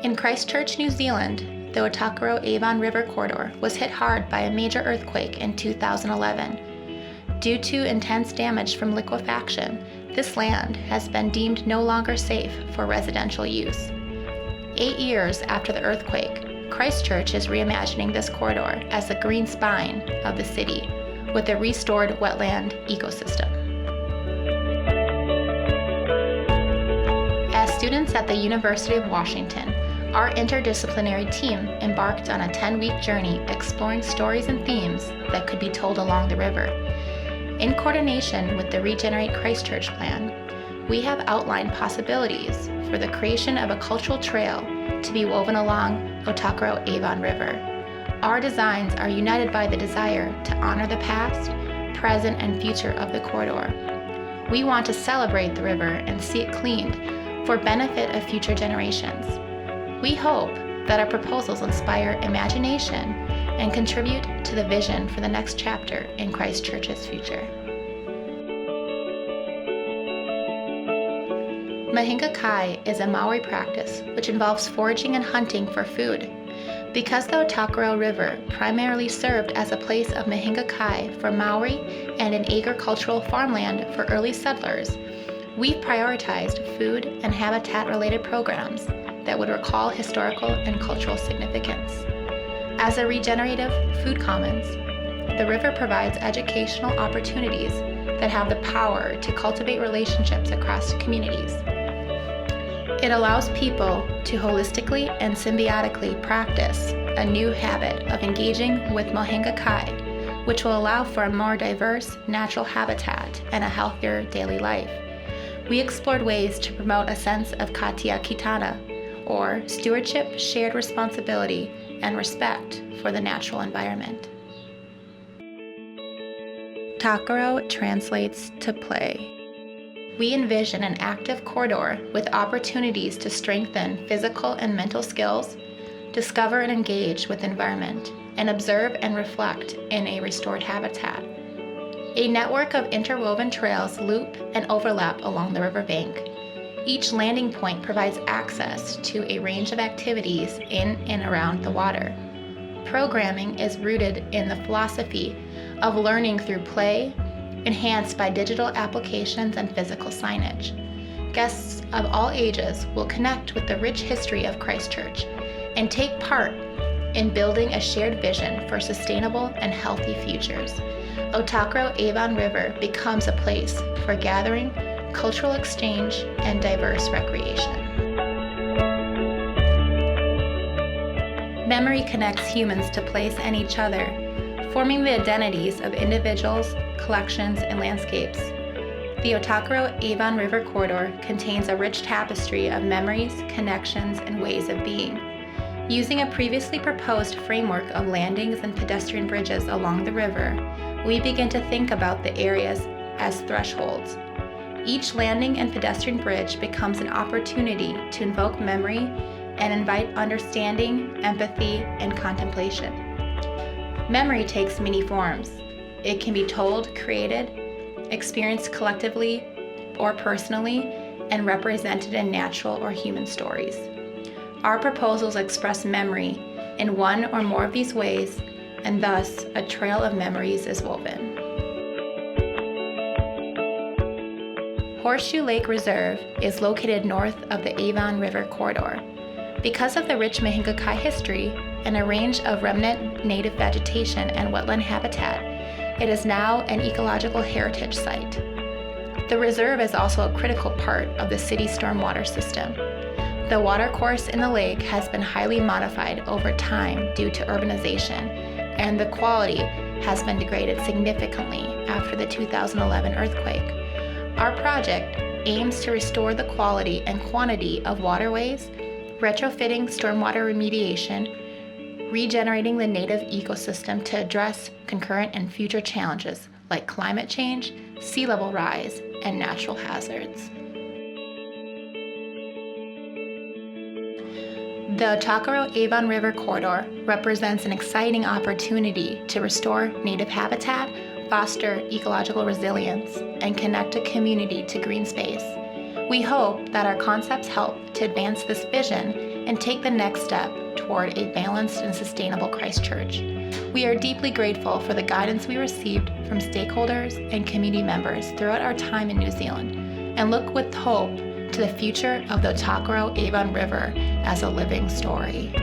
In Christchurch, New Zealand, the Otakaro-Avon River corridor was hit hard by a major earthquake in 2011. Due to intense damage from liquefaction, this land has been deemed no longer safe for residential use. 8 years after the earthquake, Christchurch is reimagining this corridor as the green spine of the city with a restored wetland ecosystem. As students at the University of Washington, our interdisciplinary team embarked on a 10-week journey exploring stories and themes that could be told along the river. In coordination with the Regenerate Christchurch plan, we have outlined possibilities for the creation of a cultural trail to be woven along Otakaro-Avon River. Our designs are united by the desire to honor the past, present, and future of the corridor. We want to celebrate the river and see it cleaned for benefit of future generations. We hope that our proposals inspire imagination and contribute to the vision for the next chapter in Christchurch's future. Mahinga Kai is a Maori practice which involves foraging and hunting for food. Because the Otakaro River primarily served as a place of Mahinga Kai for Maori and an agricultural farmland for early settlers, we've prioritized food and habitat-related programs that would recall historical and cultural significance. As a regenerative food commons, the river provides educational opportunities that have the power to cultivate relationships across communities. It allows people to holistically and symbiotically practice a new habit of engaging with Mahinga Kai, which will allow for a more diverse natural habitat and a healthier daily life. We explored ways to promote a sense of Katia Kitana, or stewardship, shared responsibility, and respect for the natural environment. Takaro translates to play. We envision an active corridor with opportunities to strengthen physical and mental skills, discover and engage with environment, and observe and reflect in a restored habitat. A network of interwoven trails loop and overlap along the riverbank. Each landing point provides access to a range of activities in and around the water. Programming is rooted in the philosophy of learning through play, enhanced by digital applications and physical signage. Guests of all ages will connect with the rich history of Christchurch and take part in building a shared vision for sustainable and healthy futures. Otakaro-Avon River becomes a place for gathering, cultural exchange, and diverse recreation. Memory connects humans to place and each other, forming the identities of individuals, collections, and landscapes. The Otakaro-Avon River corridor contains a rich tapestry of memories, connections, and ways of being. Using a previously proposed framework of landings and pedestrian bridges along the river, we begin to think about the areas as thresholds. Each landing and pedestrian bridge becomes an opportunity to invoke memory and invite understanding, empathy, and contemplation. Memory takes many forms. It can be told, created, experienced collectively or personally, and represented in natural or human stories. Our proposals express memory in one or more of these ways, and thus a trail of memories is woven. Horseshoe Lake Reserve is located north of the Avon River corridor. Because of the rich Mahinga Kai history and a range of remnant native vegetation and wetland habitat, it is now an ecological heritage site. The reserve is also a critical part of the city's stormwater system. The watercourse in the lake has been highly modified over time due to urbanization, and the quality has been degraded significantly after the 2011 earthquake. Our project aims to restore the quality and quantity of waterways, retrofitting stormwater remediation, regenerating the native ecosystem to address concurrent and future challenges like climate change, sea level rise, and natural hazards. The Otakaro-Avon River corridor represents an exciting opportunity to restore native habitat, foster ecological resilience, and connect a community to green space. We hope that our concepts help to advance this vision and take the next step toward a balanced and sustainable Christchurch. We are deeply grateful for the guidance we received from stakeholders and community members throughout our time in New Zealand, and look with hope to the future of the Takaro Avon River as a living story.